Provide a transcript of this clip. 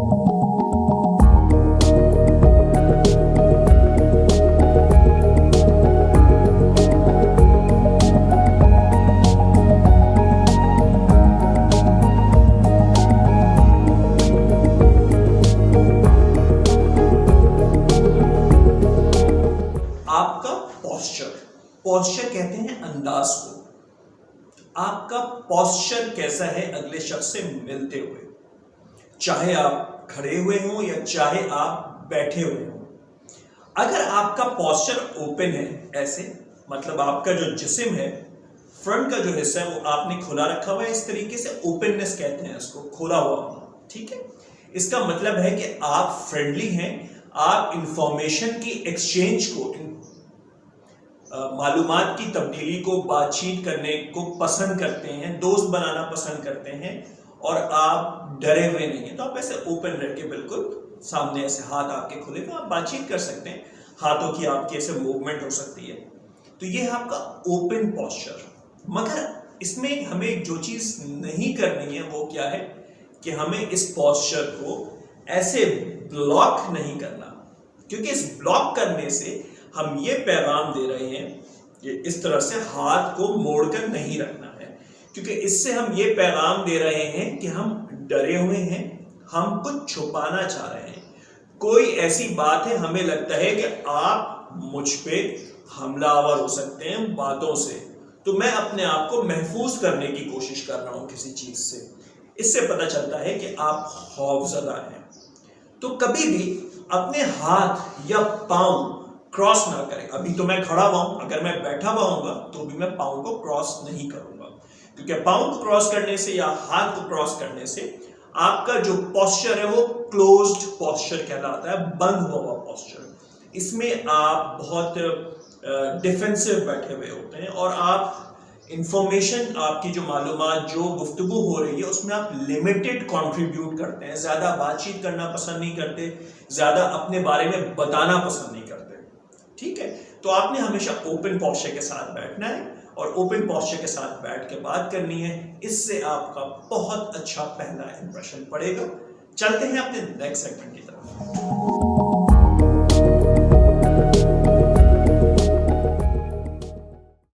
आपका पॉस्चर कहते हैं अंदाज को। आपका पॉस्चर कैसा है अगले शख्स से मिलते हुए, चाहे आप खड़े हुए हों या चाहे आप बैठे हुए हों। अगर आपका पॉस्चर ओपन है, ऐसे मतलब आपका जो जिस्म है, फ्रंट का जो हिस्सा है वो आपने खुला रखा हुआ है, इस तरीके से ओपननेस कहते हैं इसको, खोला हुआ होना। ठीक है, इसका मतलब है कि आप फ्रेंडली हैं, आप इंफॉर्मेशन की एक्सचेंज को, मालूमात की तब्दीली को, बातचीत करने को पसंद करते हैं, दोस्त बनाना पसंद करते हैं, और आप डरे हुए नहीं हैं। तो आप ऐसे ओपन रह के बिल्कुल सामने ऐसे हाथ आपके खुले हुए आप बातचीत कर सकते हैं, हाथों की आपकी ऐसे मूवमेंट हो सकती है। तो ये है आपका ओपन पॉस्चर। मगर इसमें हमें जो चीज़ नहीं करनी है वो क्या है कि हमें इस पॉस्चर को ऐसे ब्लॉक नहीं करना, क्योंकि इस ब्लॉक करने से हम ये पैगाम दे रहे हैं कि इस तरह से हाथ को मोड़कर नहीं रखना है, क्योंकि इससे हम ये पैगाम दे रहे हैं कि हम डरे हुए हैं, हम कुछ छुपाना चाह रहे हैं, कोई ऐसी बात है, हमें लगता है कि आप मुझ पे हमलावर हो सकते हैं बातों से, तो मैं अपने आप को महफूज करने की कोशिश कर रहा हूं किसी चीज से। इससे पता चलता है कि आप खौफजदा हैं। तो कभी भी अपने हाथ या पांव क्रॉस ना करें। अभी तो मैं खड़ा हुआ हूं, अगर मैं बैठा हुआ हूंगा तो भी मैं पांव को क्रॉस नहीं करूंगा, क्योंकि पांव को क्रॉस करने से या हाथ को क्रॉस करने से आपका जो पॉस्चर है वो क्लोज्ड पॉस्चर कहलाता है, बंद हुआ पॉस्चर। इसमें आप बहुत डिफेंसिव बैठे हुए होते हैं और आप इंफॉर्मेशन, आपकी जो मालूमात, जो गुफ्तगू हो रही है उसमें आप लिमिटेड कंट्रीब्यूट करते हैं, ज़्यादा बातचीत करना पसंद नहीं करते, ज़्यादा अपने बारे में बताना पसंद नहीं करते। ठीक है, तो आपने हमेशा ओपन पॉस्चर के साथ बैठना है और ओपन पॉस्चर के साथ बैठ के बात करनी है। इससे आपका बहुत अच्छा पहला इंप्रेशन पड़ेगा। चलते हैं अपने नेक्स्ट सेगमेंट की तरफ।